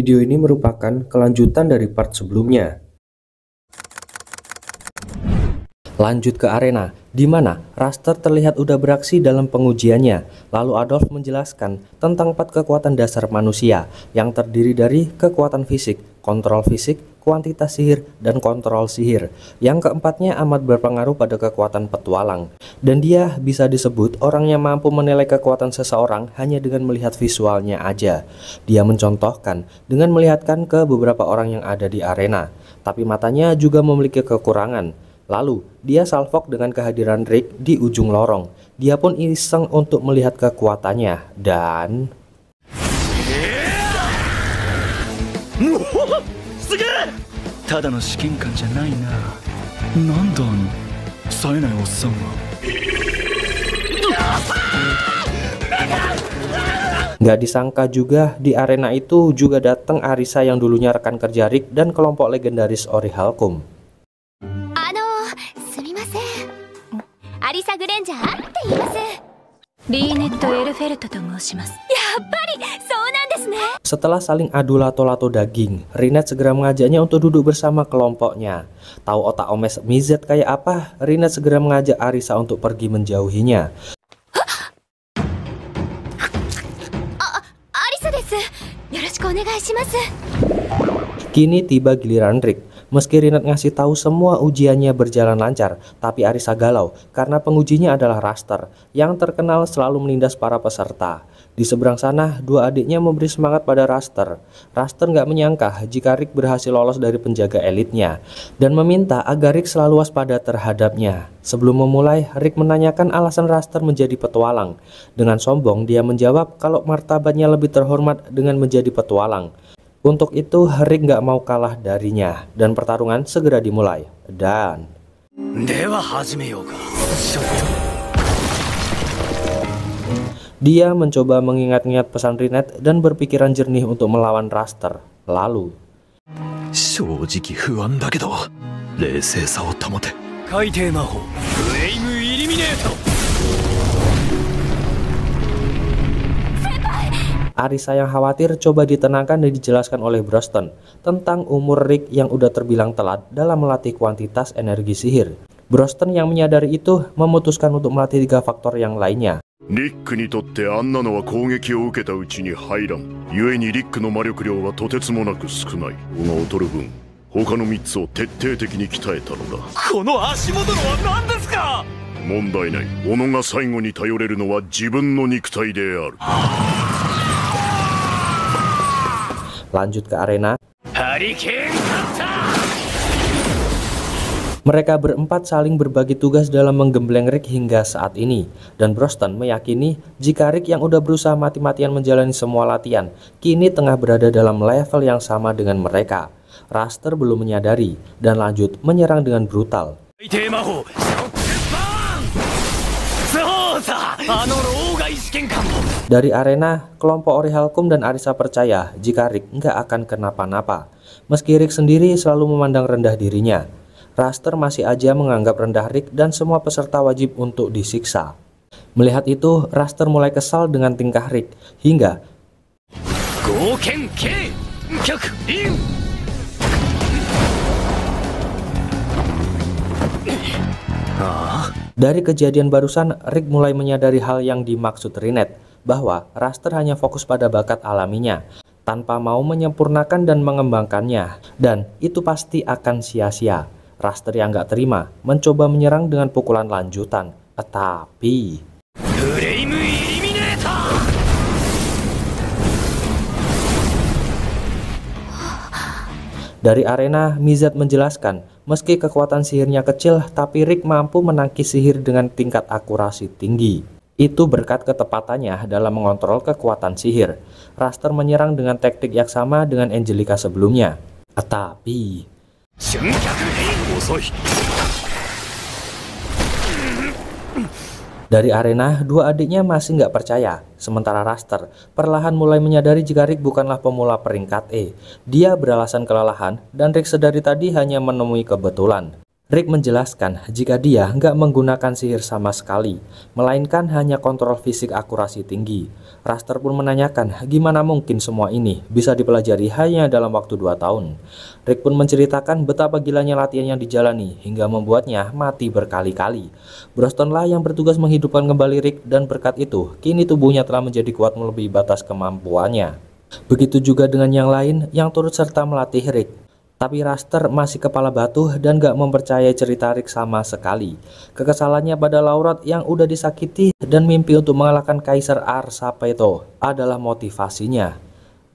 Video ini merupakan kelanjutan dari part sebelumnya. Lanjut ke arena, di mana Raster terlihat udah beraksi dalam pengujiannya. Lalu Adolf menjelaskan tentang 4 kekuatan dasar manusia yang terdiri dari kekuatan fisik, kontrol fisik, kuantitas sihir, dan kontrol sihir. Yang keempatnya amat berpengaruh pada kekuatan petualang. Dan dia bisa disebut orang yang mampu menilai kekuatan seseorang hanya dengan melihat visualnya aja. Dia mencontohkan dengan melihatkan ke beberapa orang yang ada di arena. Tapi matanya juga memiliki kekurangan. Lalu, dia salvok dengan kehadiran Rick di ujung lorong. Dia pun iseng untuk melihat kekuatannya dan... Nggak disangka juga di arena itu juga datang Arisa yang dulunya rekan kerja Rick dan kelompok legendaris Orichalcum. Arisa Granger って言います。リーネット・エルフェルトと申します。やっぱりそうなんですね。Setelah saling adu lato-lato daging, Rinette segera mengajaknya untuk duduk bersama kelompoknya. Tahu otak omes Mizet kayak apa? Rinette segera mengajak Arisa untuk pergi menjauhinya. Arisa desu. Yoroshiku onegai shimasu. Kini tiba giliran Rick. Meski Rinette ngasih tahu semua ujiannya berjalan lancar, tapi Arisa galau karena pengujinya adalah Raster yang terkenal selalu menindas para peserta. Di seberang sana, dua adiknya memberi semangat pada Raster. Raster nggak menyangka jika Rick berhasil lolos dari penjaga elitnya dan meminta agar Rick selalu waspada terhadapnya. Sebelum memulai, Rick menanyakan alasan Raster menjadi petualang. Dengan sombong, dia menjawab kalau martabatnya lebih terhormat dengan menjadi petualang. Untuk itu, Rick nggak mau kalah darinya, dan pertarungan segera dimulai. Dan dia mencoba mengingat-ingat pesan Rinette dan berpikiran jernih untuk melawan Raster. Lalu Arisa yang khawatir coba ditenangkan dan dijelaskan oleh Broston tentang umur Rick yang udah terbilang telat dalam melatih kuantitas energi sihir. Broston yang menyadari itu memutuskan untuk melatih 3 faktor yang lainnya. Rickにとってあんなのは攻撃を受けたうちに入らん。故にリックの魔力量はとてつもなく少ない。こが劣る分、他の3つを徹底的に鍛えたのだ。この足元のは何ですか？問題ない。小野が最後に頼れるのは自分の肉体である。Lanjut ke arena. Mereka berempat saling berbagi tugas dalam menggembleng Rick hingga saat ini. Dan Broston meyakini jika Rick yang udah berusaha mati-matian menjalani semua latihan, kini tengah berada dalam level yang sama dengan mereka. Raster belum menyadari dan lanjut menyerang dengan brutal. Dari arena, kelompok Orichalcum dan Arisa percaya jika Rick nggak akan kenapa-napa. Meski Rick sendiri selalu memandang rendah dirinya, Raster masih aja menganggap rendah Rick dan semua peserta wajib untuk disiksa. Melihat itu, Raster mulai kesal dengan tingkah Rick hingga dari kejadian barusan, Rick mulai menyadari hal yang dimaksud Rinette, bahwa Raster hanya fokus pada bakat alaminya, tanpa mau menyempurnakan dan mengembangkannya, dan itu pasti akan sia-sia. Raster yang gak terima, mencoba menyerang dengan pukulan lanjutan, tetapi... Dari arena, Mizet menjelaskan, meski kekuatan sihirnya kecil, tapi Rick mampu menangkis sihir dengan tingkat akurasi tinggi. Itu berkat ketepatannya dalam mengontrol kekuatan sihir. Raster menyerang dengan teknik yang sama dengan Angelica sebelumnya. Tetapi... Dari arena, dua adiknya masih nggak percaya. Sementara Raster perlahan mulai menyadari jika Rick bukanlah pemula peringkat E. Dia beralasan kelelahan dan Rick sedari tadi hanya menemui kebetulan. Rick menjelaskan jika dia nggak menggunakan sihir sama sekali, melainkan hanya kontrol fisik akurasi tinggi. Raster pun menanyakan gimana mungkin semua ini bisa dipelajari hanya dalam waktu 2 tahun. Rick pun menceritakan betapa gilanya latihan yang dijalani hingga membuatnya mati berkali-kali. Broston lah yang bertugas menghidupkan kembali Rick dan berkat itu kini tubuhnya telah menjadi kuat melebihi batas kemampuannya. Begitu juga dengan yang lain yang turut serta melatih Rick. Tapi Raster masih kepala batu dan gak mempercayai cerita Rick sama sekali. Kekesalannya pada Laurot yang udah disakiti dan mimpi untuk mengalahkan Kaisar Arsapeto adalah motivasinya.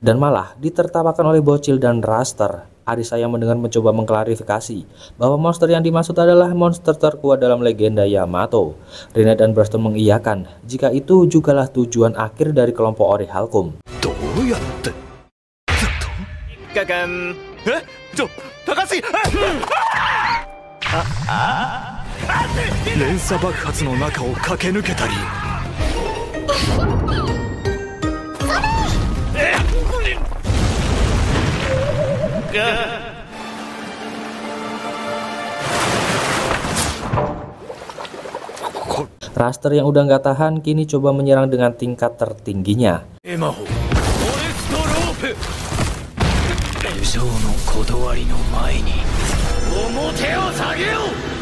Dan malah ditertawakan oleh Bocil dan Raster. Arisa yang mendengar mencoba mengklarifikasi bahwa monster yang dimaksud adalah monster terkuat dalam legenda Yamato. Rina dan Broston mengiyakan jika itu jugalah tujuan akhir dari kelompok Orichalcum. 連鎖爆発の中を駆け抜けたりRaster yang udah nggak tahan kini coba menyerang dengan tingkat tertingginya. エマホフォレストロープ無情の断りの前に面を下げよう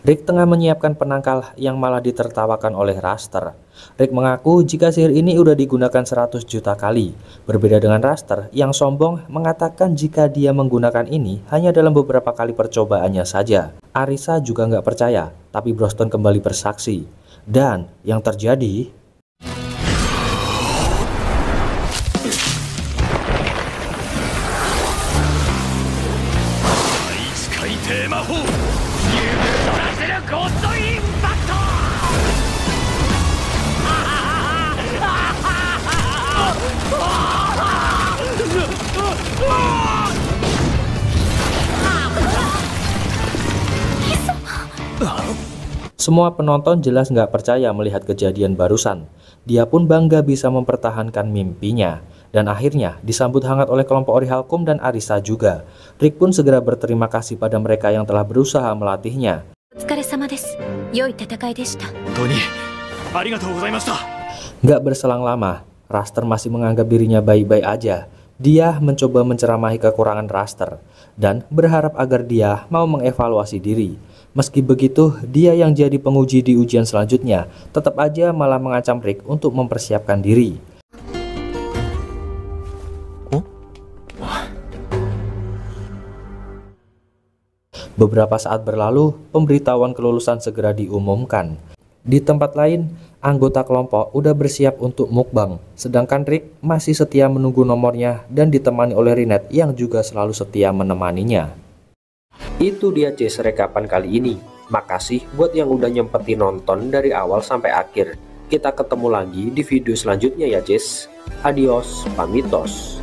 Rick tengah menyiapkan penangkal yang malah ditertawakan oleh Raster. Rick mengaku jika sihir ini udah digunakan 100 juta kali. Berbeda dengan Raster yang sombong mengatakan jika dia menggunakan ini hanya dalam beberapa kali percobaannya saja. Arisa juga nggak percaya, tapi Broston kembali bersaksi. Dan yang terjadi... Semua penonton jelas nggak percaya melihat kejadian barusan. Dia pun bangga bisa mempertahankan mimpinya. Dan akhirnya disambut hangat oleh kelompok Orichalcum dan Arisa juga. Rick pun segera berterima kasih pada mereka yang telah berusaha melatihnya. Nggak berselang lama, Raster masih menganggap dirinya baik-baik aja. Dia mencoba menceramahi kekurangan Raster dan berharap agar dia mau mengevaluasi diri. Meski begitu, dia yang jadi penguji di ujian selanjutnya tetap aja malah mengancam Rick untuk mempersiapkan diri. Beberapa saat berlalu, pemberitahuan kelulusan segera diumumkan. Di tempat lain, anggota kelompok udah bersiap untuk mukbang, sedangkan Rick masih setia menunggu nomornya dan ditemani oleh Rinette yang juga selalu setia menemaninya. Itu dia Jess rekapan kali ini. Makasih buat yang udah nyempetin nonton dari awal sampai akhir. Kita ketemu lagi di video selanjutnya ya Jess. Adios, pamitos.